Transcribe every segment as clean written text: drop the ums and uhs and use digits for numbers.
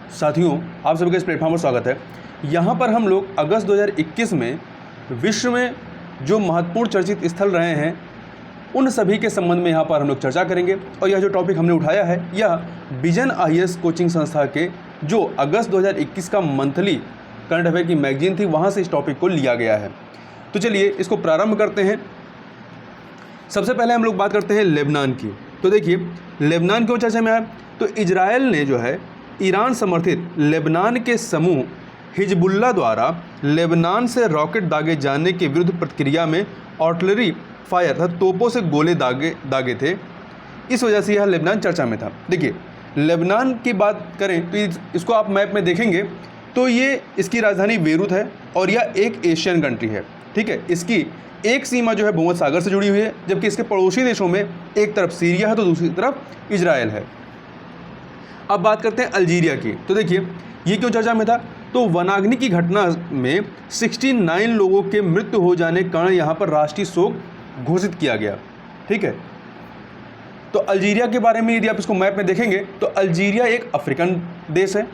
साथियों, आप सभी का इस प्लेटफॉर्म पर स्वागत है। यहाँ पर हम लोग अगस्त 2021 में विश्व में जो महत्वपूर्ण चर्चित स्थल रहे हैं उन सभी के संबंध में यहाँ पर हम लोग चर्चा करेंगे। और यह जो टॉपिक हमने उठाया है यह विजन IAS कोचिंग संस्था के जो अगस्त 2021 का मंथली करंट अफेयर की मैगजीन थी वहाँ से इस टॉपिक को लिया गया है। तो चलिए इसको प्रारंभ करते हैं। सबसे पहले हम लोग बात करते हैं लेबनान की। तो देखिए लेबनान क्यों चर्चा में आया, तो इजराइल ने जो है ईरान समर्थित लेबनान के समूह हिजबुल्लाह द्वारा लेबनान से रॉकेट दागे जाने के विरुद्ध प्रतिक्रिया में आर्टिलरी फायर तथा तोपों से गोले दागे थे। इस वजह से यह लेबनान चर्चा में था। देखिए लेबनान की बात करें तो इसको आप मैप में देखेंगे तो ये इसकी राजधानी बेरूत है और यह एक एशियन कंट्री है। ठीक है, इसकी एक सीमा जो है भूमध्य सागर से जुड़ी हुई है, जबकि इसके पड़ोसी देशों में एक तरफ सीरिया है तो दूसरी तरफ इजराइल है। अब बात करते हैं अल्जीरिया की। तो देखिए ये क्यों चर्चा में था, तो वनाग्नि की घटना में 69 लोगों के मृत्यु हो जाने के कारण यहाँ पर राष्ट्रीय शोक घोषित किया गया। ठीक है, तो अल्जीरिया के बारे में यदि आप इसको मैप में देखेंगे तो अल्जीरिया एक अफ्रीकन देश है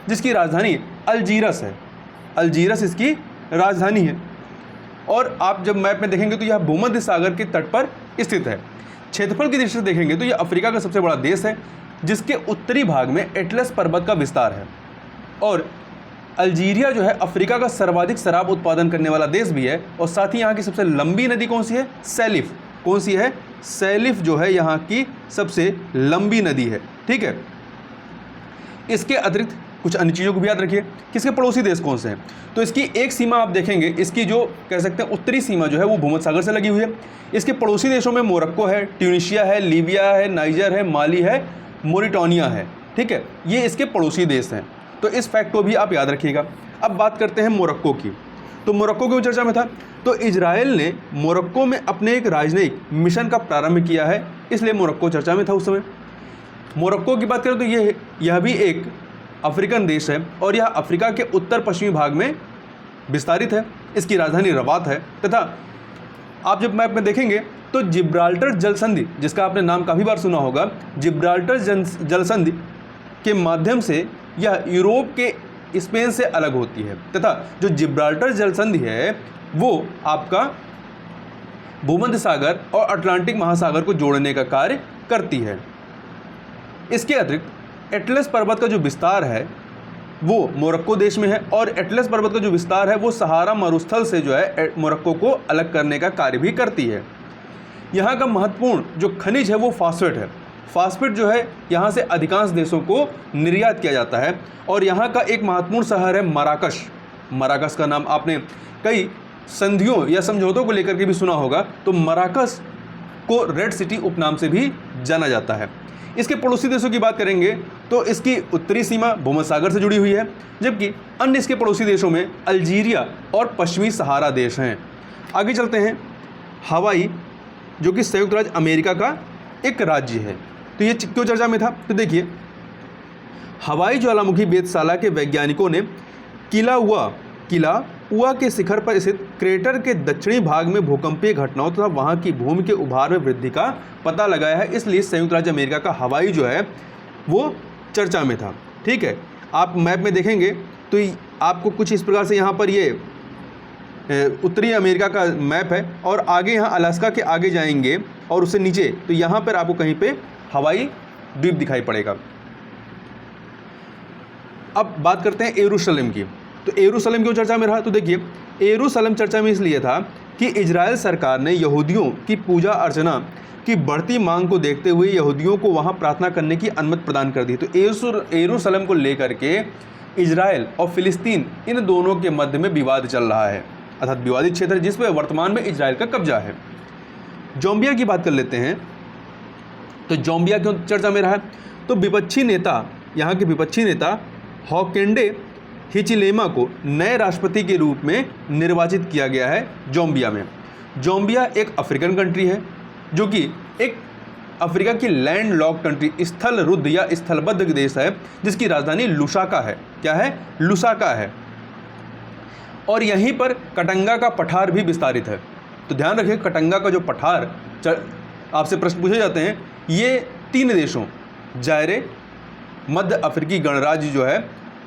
जिसकी राजधानी अल्जीरस है। अल्जीरस इसकी राजधानी है और आप जब मैप में देखेंगे तो यह भूमध्य सागर के तट पर स्थित है। क्षेत्रफल की दृष्टि से देखेंगे तो यह अफ्रीका का सबसे बड़ा देश है जिसके उत्तरी भाग में एटलस पर्वत का विस्तार है। और अल्जीरिया जो है अफ्रीका का सर्वाधिक शराब उत्पादन करने वाला देश भी है। और साथ ही यहाँ की सबसे लंबी नदी कौन सी है, सैलिफ। कौन सी है, सैलिफ जो है यहाँ की सबसे लंबी नदी है। ठीक है, इसके अतिरिक्त कुछ अन्य चीज़ों को भी याद रखिए कि इसके पड़ोसी देश कौन से हैं। तो इसकी एक सीमा आप देखेंगे, इसकी जो कह सकते हैं उत्तरी सीमा जो है वो भूमध्य सागर से लगी हुई है। इसके पड़ोसी देशों में मोरक्को है, ट्यूनीशिया है, लीबिया है, नाइजर है, माली है, मोरिटानिया है। ठीक है, ये इसके पड़ोसी देश हैं। तो इस फैक्ट को भी आप याद रखिएगा। अब बात करते हैं मोरक्को की। तो मोरक्को क्यों चर्चा में था, तो इजराइल ने मोरक्को में अपने एक राजनयिक मिशन का प्रारंभ किया है, इसलिए मोरक्को चर्चा में था उस समय। मोरक्को की बात करें तो यह भी एक अफ्रीकन देश है और यह अफ्रीका के उत्तर पश्चिमी भाग में विस्तारित है। इसकी राजधानी रबात है तथा आप जब मैप में देखेंगे तो जिब्राल्टर जल संधि, जिसका आपने नाम काफ़ी बार सुना होगा, जिब्राल्टर जल संधि के माध्यम से यह यूरोप के स्पेन से अलग होती है तथा जो जिब्राल्टर जल संधि है वो आपका भूमध्य सागर और अटलांटिक महासागर को जोड़ने का कार्य करती है। इसके अतिरिक्त एटलस पर्वत का जो विस्तार है वो मोरक्को देश में है और एटलस पर्वत का जो विस्तार है वो सहारा मरुस्थल से जो है मोरक्को को अलग करने का कार्य भी करती है। यहाँ का महत्वपूर्ण जो खनिज है वो फास्फेट है। फास्फेट जो है यहाँ से अधिकांश देशों को निर्यात किया जाता है। और यहाँ का एक महत्वपूर्ण शहर है मराकश। मराकश का नाम आपने कई संधियों या समझौतों को लेकर के भी सुना होगा। तो मराकश को रेड सिटी उपनाम से भी जाना जाता है। इसके पड़ोसी देशों की बात करेंगे तो इसकी उत्तरी सीमा भूमध्य सागर से जुड़ी हुई है, जबकि अन्य इसके पड़ोसी देशों में अल्जीरिया और पश्चिमी सहारा देश हैं। आगे चलते हैं, हवाई जो कि संयुक्त राज्य अमेरिका का एक राज्य है। तो ये क्यों चर्चा में था, तो देखिए हवाई ज्वालामुखी वेधशाला के वैज्ञानिकों ने किलाउआ के शिखर पर स्थित क्रेटर के दक्षिणी भाग में भूकंपीय घटनाओं तथा वहां की भूमि के उभार में वृद्धि का पता लगाया है। इसलिए संयुक्त राज्य अमेरिका का हवाई जो है वो चर्चा में था। ठीक है, आप मैप में देखेंगे तो आपको कुछ इस प्रकार से यहाँ पर ये उत्तरी अमेरिका का मैप है और आगे यहाँ अलास्का के आगे जाएंगे और उससे नीचे तो यहाँ पर आपको कहीं पे हवाई द्वीप दिखाई पड़ेगा। अब बात करते हैं यरूशलेम की। तो यरूशलेम क्यों चर्चा में रहा, तो देखिए यरूशलेम चर्चा में इसलिए था कि इजराइल सरकार ने यहूदियों की पूजा अर्चना की बढ़ती मांग को देखते हुए यहूदियों को वहां प्रार्थना करने की अनुमति प्रदान कर दी। तो यरूशलेम को लेकर के इजराइल और फिलिस्तीन इन दोनों के मध्य में विवाद चल रहा है, अर्थात विवादित क्षेत्र जिस पर वर्तमान में इजराइल का कब्जा है। जोम्बिया की बात कर लेते हैं। तो जोम्बिया क्यों चर्चा में रहा, तो विपक्षी नेता, यहाँ के विपक्षी नेता हॉकेंडे हिचिलेमा को नए राष्ट्रपति के रूप में निर्वाचित किया गया है जोम्बिया में। जोम्बिया एक अफ्रीकन कंट्री है जो कि एक अफ्रीका की लैंड लॉक कंट्री, स्थल रुद्ध या स्थलबद्ध देश है जिसकी राजधानी लुसाका है। क्या है, लुसाका है। और यहीं पर कटंगा का पठार भी विस्तारित है। तो ध्यान रखिए कटंगा का जो पठार, आपसे प्रश्न पूछे जाते हैं, ये 3 देशों जायरे, मध्य अफ्रीकी गणराज्य जो है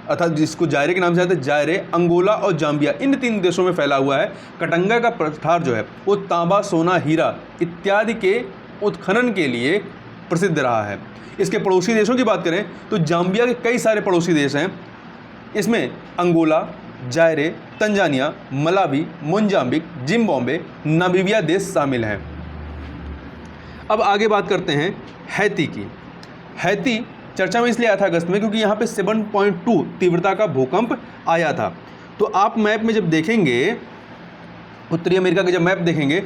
अर्थात जिसको जायरे के नाम से आते हैं, जायरे, अंगोला और जाम्बिया, इन 3 देशों में फैला हुआ है। कटंगा का पठार जो है वो तांबा, सोना, हीरा इत्यादि के उत्खनन के लिए प्रसिद्ध रहा है। इसके पड़ोसी देशों की बात करें तो जाम्बिया के कई सारे पड़ोसी देश हैं। इसमें Angola, Zaire, Tanzania, Malawi, Mozambique, Zimbabwe, Namibia देश शामिल हैं। अब आगे बात करते हैं हैती की। हैती चर्चा में इसलिए आया था अगस्त में क्योंकि यहाँ पे 7.2 तीव्रता का भूकंप आया था। तो आप मैप में जब देखेंगे, उत्तरी अमेरिका का जब मैप देखेंगे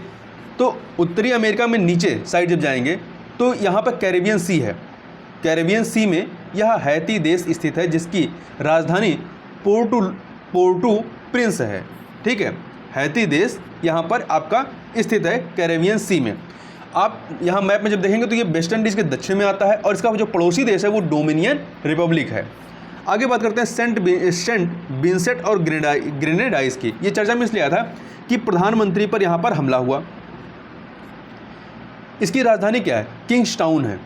तो उत्तरी अमेरिका में नीचे साइड जब जाएंगे तो यहाँ पर कैरेबियन सी है। कैरेबियन सी में यह हैती देश स्थित है जिसकी राजधानी पोर्टो प्रिंस है। ठीक है, हैती देश यहाँ पर आपका स्थित है कैरेबियन सी में। आप यहाँ मैप में जब देखेंगे तो ये वेस्ट इंडीज़ के दक्षिण में आता है और इसका जो पड़ोसी देश है वो डोमिनियन रिपब्लिक है। आगे बात करते हैं सेंट विंसेंट और ग्रेनेडाइज की। ये चर्चा में इसलिए आया था कि प्रधानमंत्री पर यहाँ पर हमला हुआ। इसकी राजधानी क्या है? किंग्सटाउन है।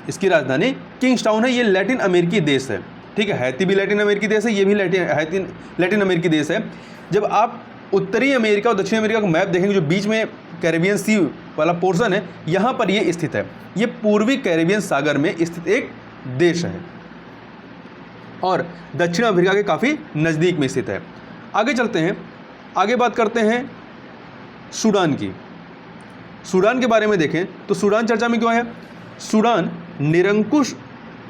इसकी राजधानी किंग्सटाउन है। ये लैटिन अमेरिकी देश है। ठीक है, हैती भी लैटिन अमेरिकी देश है, ये भी लैटिन अमेरिकी देश है। जब आप उत्तरी अमेरिका और दक्षिण अमेरिका का मैप देखेंगे, जो बीच में कैरेबियन सी वाला पोर्शन है, यहाँ पर ये स्थित है। ये पूर्वी कैरेबियन सागर में स्थित एक देश है और दक्षिण अफ्रीका के काफ़ी नज़दीक में स्थित है। आगे चलते हैं, आगे बात करते हैं सूडान की। सूडान के बारे में देखें तो सूडान चर्चा में क्यों है?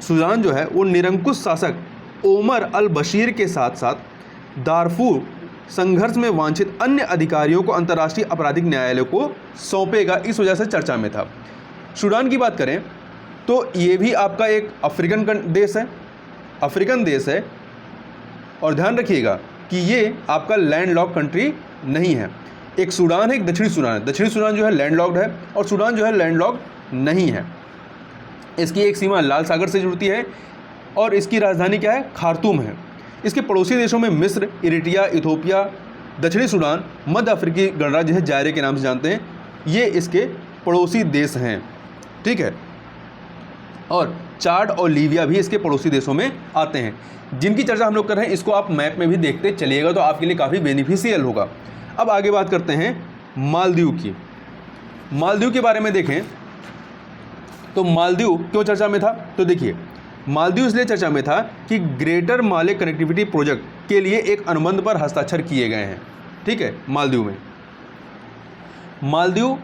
सूडान जो है वो निरंकुश शासक ओमर अल बशीर के साथ साथ दारफूर संघर्ष में वांछित अन्य अधिकारियों को अंतर्राष्ट्रीय आपराधिक न्यायालय को सौंपेगा, इस वजह से चर्चा में था। सूडान की बात करें तो ये भी आपका एक अफ्रीकन देश है और ध्यान रखिएगा कि ये आपका लैंडलॉक्ड कंट्री नहीं है। एक सूडान है, एक दक्षिणी सूडान है। दक्षिणी सूडान जो है लैंडलॉक्ड है और सूडान जो है लैंडलॉक्ड नहीं है। इसकी एक सीमा लाल सागर से जुड़ती है और इसकी राजधानी क्या है? खार्तूम है। इसके पड़ोसी देशों में मिस्र, इरिट्रिया, इथोपिया, दक्षिणी सूडान, मध्य अफ्रीकी गणराज्य है, जायरे के नाम से जानते हैं, ये इसके पड़ोसी देश हैं। ठीक है, और चाड और लीबिया भी इसके पड़ोसी देशों में आते हैं, जिनकी चर्चा हम लोग कर रहे हैं। इसको आप मैप में भी देखते चलिएगा तो आपके लिए काफ़ी बेनिफिशियल होगा। अब आगे बात करते हैं मालदीव की। मालदीव के बारे में देखें तो मालदीव क्यों चर्चा में था? तो देखिए, मालदीव इसलिए चर्चा में था कि ग्रेटर माले कनेक्टिविटी प्रोजेक्ट के लिए एक अनुबंध पर हस्ताक्षर किए गए हैं। ठीक है, मालदीव में, मालदीव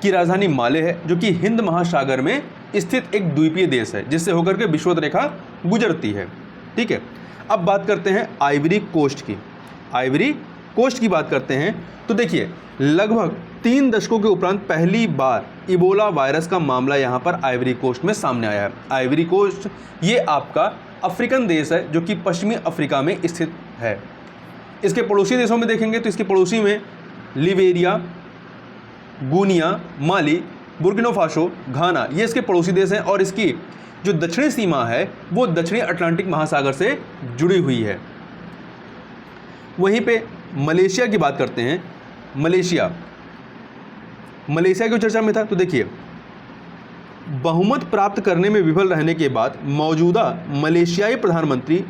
की राजधानी माले है जो कि हिंद महासागर में स्थित एक द्वीपीय देश है जिससे होकर के विषुवत रेखा गुजरती है। ठीक है, अब बात करते हैं आइवरी कोस्ट की। आइवरी कोस्ट की बात करते हैं तो देखिए, लगभग 3 दशकों के उपरांत पहली बार इबोला वायरस का मामला यहाँ पर आइवरी कोस्ट में सामने आया है। आइवरी कोस्ट ये आपका अफ्रीकन देश है जो कि पश्चिमी अफ्रीका में स्थित है। इसके पड़ोसी देशों में देखेंगे तो इसके पड़ोसी में लिबेरिया, गुनिया, माली, बुर्किना फासो, घाना, ये इसके पड़ोसी देश हैं और इसकी जो दक्षिणी सीमा है वो दक्षिणी अटलांटिक महासागर से जुड़ी हुई है। वहीं पे मलेशिया की बात करते हैं। मलेशिया की चर्चा में था तो देखिए, बहुमत प्राप्त करने में विफल रहने के बाद मौजूदा मलेशियाई प्रधानमंत्री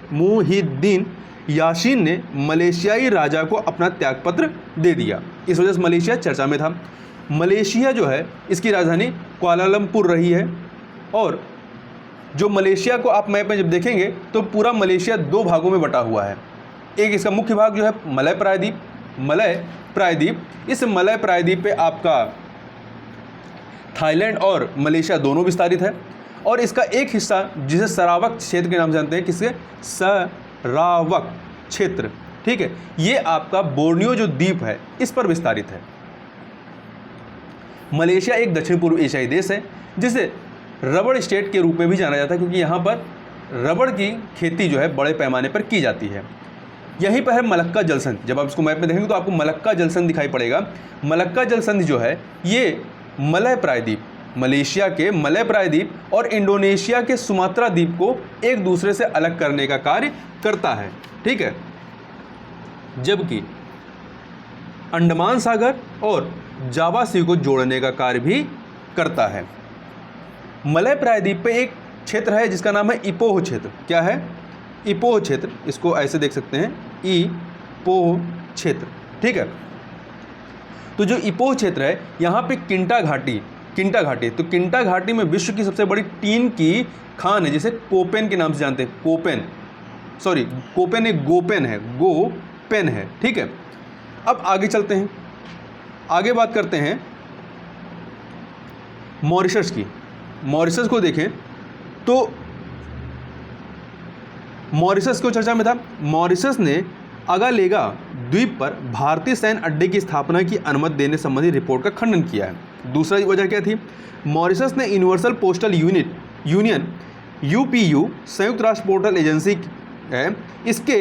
मुहिद्दीन यासीन ने मलेशियाई राजा को अपना त्यागपत्र दे दिया। इस वजह से मलेशिया चर्चा में था। मलेशिया जो है इसकी राजधानी कुआलालंपुर रही है और जो मलेशिया को आप मैप में जब देखेंगे तो पूरा मलेशिया 2 भागों में बटा हुआ है। एक इसका मुख्य भाग जो है मलय प्रायद्वीप। इस मलय प्रायद्वीप पे आपका थाईलैंड और मलेशिया दोनों विस्तारित है और इसका एक हिस्सा जिसे सरावक क्षेत्र के नाम से जानते हैं, किसके? सरावक क्षेत्र। ठीक है, ये आपका बोर्नियो जो द्वीप है इस पर विस्तारित है। मलेशिया एक दक्षिण पूर्व एशियाई देश है जिसे रबड़ स्टेट के रूप में भी जाना जाता है क्योंकि यहाँ पर रबड़ की खेती जो है बड़े पैमाने पर की जाती है। यहीं पर है मलक्का जलसंधि। जब आप इसको मैप में देखेंगे तो आपको मलक्का जलसंधि दिखाई पड़ेगा। मलक्का जलसंधि जो है ये मलय प्रायद्वीप, मलेशिया के मलय प्रायद्वीप और इंडोनेशिया के सुमात्रा द्वीप को एक दूसरे से अलग करने का कार्य करता है। ठीक है, जबकि अंडमान सागर और जावा सी को जोड़ने का कार्य भी करता है। मलय प्रायद्वीप पे एक क्षेत्र है जिसका नाम है इपोह क्षेत्र। क्या है? इपोह क्षेत्र। इसको ऐसे देख सकते हैं, इपोह क्षेत्र। ठीक है, तो जो इपोह क्षेत्र है यहाँ पे किंटा घाटी, तो किंटा घाटी में विश्व की सबसे बड़ी टीन की खान है जिसे कोपेन के नाम से जानते हैं। कोपेन एक गोपेन है। ठीक है, अब आगे चलते हैं, आगे बात करते हैं मॉरिशस की। मॉरिशस को देखें तो मॉरिशस को चर्चा में था। मॉरिशस ने अगालेगा द्वीप पर भारतीय सैन्य अड्डे की स्थापना की अनुमति देने संबंधी रिपोर्ट का खंडन किया है। दूसरा वजह क्या थी? मॉरिशस ने यूनिवर्सल पोस्टल यूनियन यूपीयू संयुक्त राष्ट्र पोर्टल एजेंसी है, इसके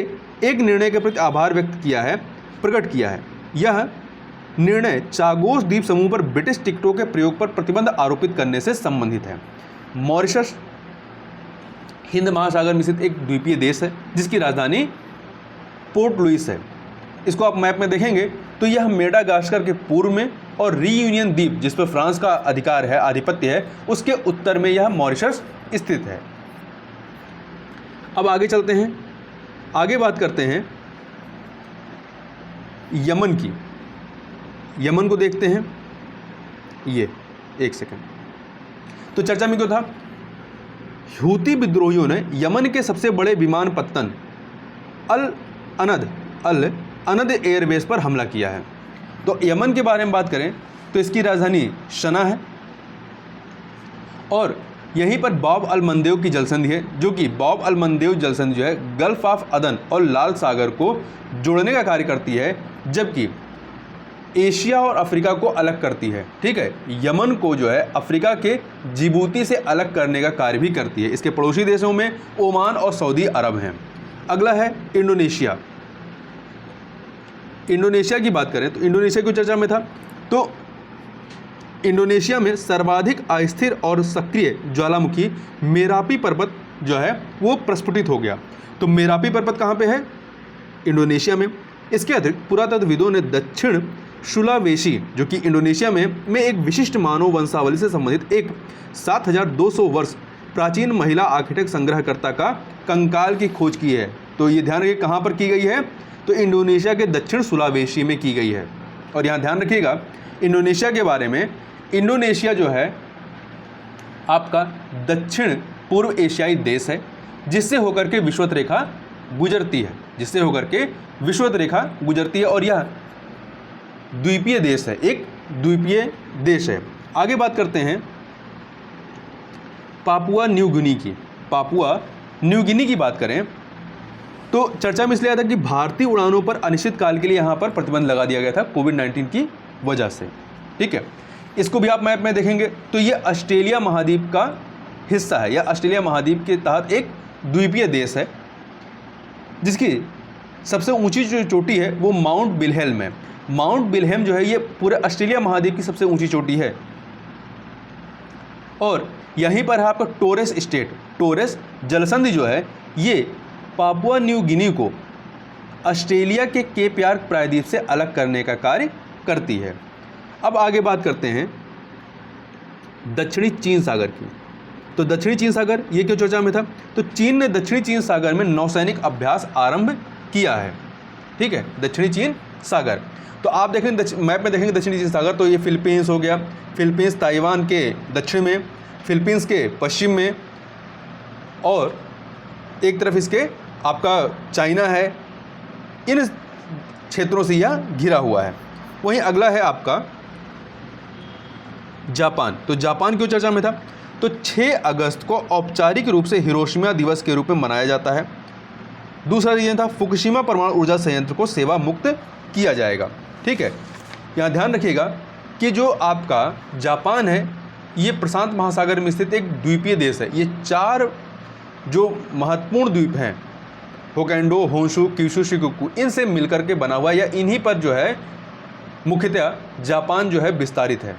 एक निर्णय के प्रति आभार प्रकट किया है। यह निर्णय चागोस द्वीप समूह पर ब्रिटिश टिकटों के प्रयोग पर प्रतिबंध आरोपित करने से संबंधित है। मॉरिशस हिंद महासागर में स्थित एक द्वीपीय देश है जिसकी राजधानी पोर्ट लुइस है। इसको आप मैप में देखेंगे तो यह मेडागास्कर के पूर्व में और रीयूनियन द्वीप जिस पर फ्रांस का आधिपत्य है उसके उत्तर में यह मॉरिशस स्थित है। अब आगे चलते हैं, आगे बात करते हैं यमन की। यमन को देखते हैं, ये एक सेकंड। तो चर्चा में क्यों था? हूती विद्रोहियों ने यमन के सबसे बड़े विमानपत्तन अल अनद एयरबेस पर हमला किया है। तो यमन के बारे में बात करें तो इसकी राजधानी सना है और यहीं पर बाब अल मंदेव की जलसंधि है, जो कि बाब अल मंदेव जलसंधि जो है गल्फ ऑफ अदन और लाल सागर को जोड़ने का कार्य करती है, जबकि एशिया और अफ्रीका को अलग करती है। ठीक है, यमन को जो है अफ्रीका के जिबूती से अलग करने का कार्य भी करती है। इसके पड़ोसी देशों में ओमान और सऊदी अरब हैं। अगला है इंडोनेशिया। इंडोनेशिया की बात करें तो इंडोनेशिया की चर्चा में था, तो इंडोनेशिया में सर्वाधिक अस्थिर और सक्रिय ज्वालामुखी मेरापी पर्वत जो है वो प्रस्फुटित हो गया। तो मेरापी पर्वत कहाँ पे है? इंडोनेशिया में। इसके अतिरिक्त पुरातत्वविदों ने दक्षिण सुलावेशी जो कि इंडोनेशिया में एक विशिष्ट मानव वंशावली से संबंधित एक 7200 वर्ष प्राचीन महिला आर्किटेक्ट संग्रहकर्ता का कंकाल की खोज की है। तो ये ध्यान रखिए कहाँ पर की गई है? तो इंडोनेशिया के दक्षिण सुलावेशी में की गई है। और यहाँ ध्यान रखिएगा इंडोनेशिया के बारे में, इंडोनेशिया जो है आपका दक्षिण पूर्व एशियाई देश है जिससे होकर के विषुवत रेखा गुजरती है, और यह द्वीपीय देश है, एक द्वीपीय देश है। आगे बात करते हैं पापुआ न्यू गिनी की। पापुआ न्यू गिनी की बात करें तो चर्चा में इसलिए आया था कि भारतीय उड़ानों पर अनिश्चित काल के लिए यहाँ पर प्रतिबंध लगा दिया गया था कोविड-19 की वजह से। ठीक है, इसको भी आप मैप में देखेंगे तो ये ऑस्ट्रेलिया महाद्वीप का हिस्सा है। यह ऑस्ट्रेलिया महाद्वीप के तहत एक द्वीपीय देश है जिसकी सबसे ऊंची जो चोटी है वो माउंट विल्हेल्म है। माउंट विल्हेल्म जो है ये पूरे ऑस्ट्रेलिया महाद्वीप की सबसे ऊंची चोटी है और यहीं पर है आपका टोरेस स्टेट। टोरेस जलसंधि जो है ये पापुआ न्यू गिनी को ऑस्ट्रेलिया के केप यार्क प्रायद्वीप से अलग करने का कार्य करती है। अब आगे बात करते हैं दक्षिणी चीन सागर की। तो दक्षिणी चीन सागर ये क्यों चर्चा में था? तो चीन ने दक्षिणी चीन सागर में नौसैनिक अभ्यास आरंभ किया है। ठीक है, दक्षिणी चीन सागर। तो आप देखेंगे मैप में देखेंगे दक्षिणी चीन सागर, तो ये फिलीपींस हो गया, फिलीपींस ताइवान के दक्षिण में, फिलीपींस के पश्चिम में, और एक तरफ इसके आपका चाइना है। इन क्षेत्रों से यह घिरा हुआ है। वहीं अगला है आपका जापान। तो जापान क्यों चर्चा में था? तो 6 अगस्त को औपचारिक रूप से हिरोशिमा दिवस के रूप में मनाया जाता है। दूसरा रीजन था फुकुशिमा परमाणु ऊर्जा संयंत्र को सेवा मुक्त किया जाएगा। ठीक है, यहाँ ध्यान रखिएगा कि जो आपका जापान है ये प्रशांत महासागर में स्थित एक द्वीपीय देश है। ये 4 जो महत्वपूर्ण द्वीप हैं होकैंडो, होंशु, क्यूशु, शिकोकू, इनसे मिलकर के बना हुआ या इन्हीं पर जो है मुख्यतः जापान जो है विस्तारित है।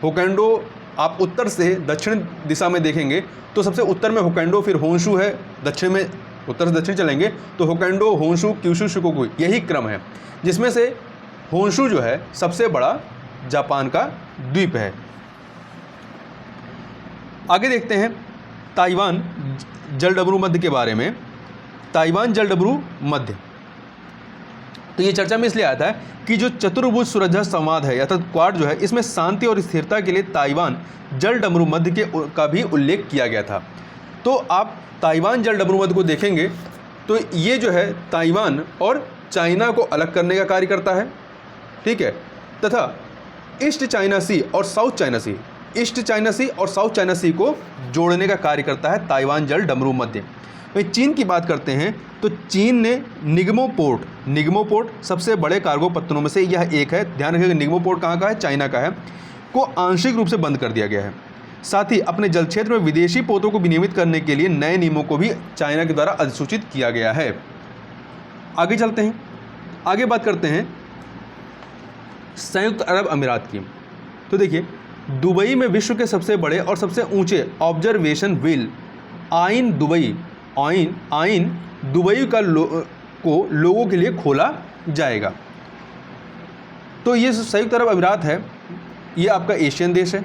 होकैंडो आप उत्तर से दक्षिण दिशा में देखेंगे तो सबसे उत्तर में होकैंडो, फिर होंशु है, दक्षिण में उत्तर से दक्षिण चलेंगे तो होकैंडो, होंशु, क्यूशु, शिकोकू, यही क्रम है, जिसमें से होंशु जो है सबसे बड़ा जापान का द्वीप है। आगे देखते हैं ताइवान जलडमरू मध्य के बारे में। ताइवान जलडमरू मध्य, तो ये चर्चा में इसलिए आता है कि जो चतुर्भुज सुरक्षा संवाद है अर्थात क्वाड जो है, इसमें शांति और स्थिरता के लिए ताइवान जलडमरू मध्य का भी उल्लेख किया गया था। तो आप ताइवान जलडमरू मध्य को देखेंगे तो ये जो है ताइवान और चाइना को अलग करने का कार्य करता है, ठीक है, तथा ईस्ट चाइना सी और साउथ चाइना सी, ईस्ट चाइना सी और साउथ चाइना सी को जोड़ने का कार्य करता है ताइवान जलडमरू मध्य। वहीं चीन की बात करते हैं तो चीन ने निगमो पोर्ट सबसे बड़े कार्गो पत्तनों में से यह एक है, ध्यान रखिएगा निगमो पोर्ट कहाँ का है, चाइना का है, को आंशिक रूप से बंद कर दिया गया है। साथ ही अपने जल क्षेत्र में विदेशी पोतों को विनियमित करने के लिए नए नियमों को भी चाइना के द्वारा अधिसूचित किया गया है। आगे चलते हैं, आगे बात करते हैं संयुक्त अरब अमीरात की। तो देखिए दुबई में विश्व के सबसे बड़े और सबसे ऊंचे ऑब्जर्वेशन व्हील आइन दुबई को लोगों के लिए खोला जाएगा। तो ये संयुक्त अरब अमीरात है, ये आपका एशियन देश है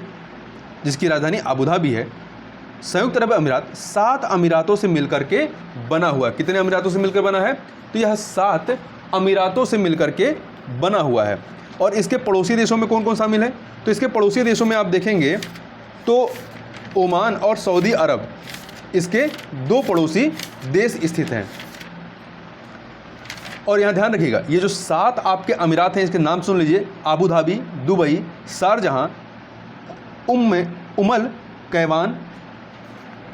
जिसकी राजधानी अबू धाबी है। संयुक्त अरब अमीरात 7 अमीरातों से मिलकर के बना हुआ है। कितने अमीरातों से मिलकर बना है? तो यह 7 अमीरातों से मिलकर के बना हुआ है। और इसके पड़ोसी देशों में कौन कौन शामिल है? तो इसके पड़ोसी देशों में आप देखेंगे तो ओमान और सऊदी अरब, इसके 2 पड़ोसी देश स्थित हैं। और यहाँ ध्यान रखिएगा ये जो 7 आपके अमीरात हैं इसके नाम सुन लीजिए, अबू धाबी, दुबई, शारजहां, उमल कैवान,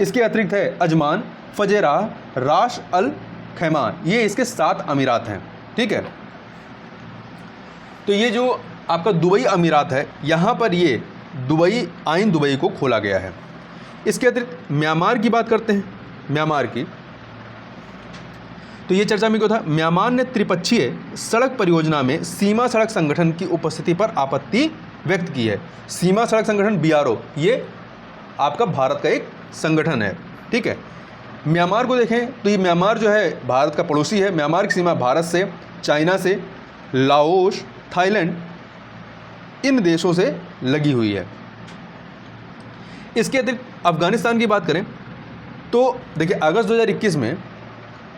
इसके अतिरिक्त है अजमान, फजेराह, राश अल खैमान, ये इसके 7 अमीरात हैं, ठीक है। तो ये जो आपका दुबई अमीरात है यहाँ पर ये आइन दुबई को खोला गया है। इसके अतिरिक्त म्यांमार की बात करते हैं, म्यांमार की, तो ये चर्चा में क्यों था? म्यांमार ने त्रिपक्षीय सड़क परियोजना में सीमा सड़क संगठन की उपस्थिति पर आपत्ति व्यक्त की है। सीमा सड़क संगठन BRO ये आपका भारत का एक संगठन है, ठीक है। म्यांमार को देखें तो ये म्यांमार जो है भारत का पड़ोसी है। म्यांमार की सीमा भारत से, चाइना से, लाओस, थाईलैंड, इन देशों से लगी हुई है। इसके अतिरिक्त अफगानिस्तान की बात करें तो देखिए अगस्त 2021 में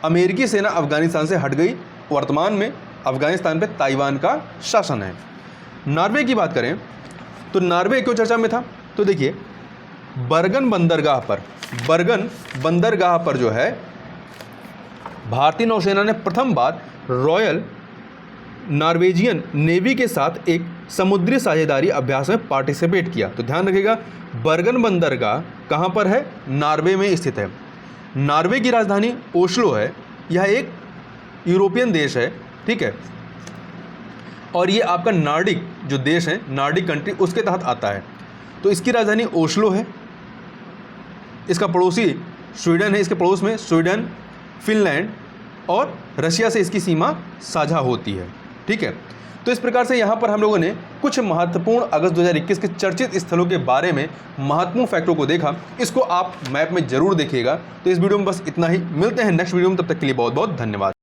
अमेरिकी सेना अफगानिस्तान से हट गई। वर्तमान में अफगानिस्तान पे ताइवान का शासन है। नॉर्वे की बात करें तो नॉर्वे क्यों चर्चा में था? तो देखिए बर्गन बंदरगाह पर जो है भारतीय नौसेना ने प्रथम बार रॉयल नॉर्वेजियन नेवी के साथ एक समुद्री साझेदारी अभ्यास में पार्टिसिपेट किया। तो ध्यान रखिएगा बर्गन बंदरगाह कहाँ पर है? नॉर्वे में स्थित है। नॉर्वे की राजधानी ओस्लो है। यह एक यूरोपियन देश है, ठीक है, और ये आपका नॉर्डिक जो देश है, नॉर्डिक कंट्री, उसके तहत आता है। तो इसकी राजधानी ओस्लो है। इसका पड़ोसी स्वीडन है। इसके पड़ोस में स्वीडन, फिनलैंड और रशिया से इसकी सीमा साझा होती है, ठीक है। तो इस प्रकार से यहाँ पर हम लोगों ने कुछ महत्वपूर्ण अगस्त 2021 के चर्चित स्थलों के बारे में महत्वपूर्ण फैक्टों को देखा। इसको आप मैप में जरूर देखिएगा। तो इस वीडियो में बस इतना ही। मिलते हैं नेक्स्ट वीडियो में, तब तक के लिए बहुत बहुत धन्यवाद।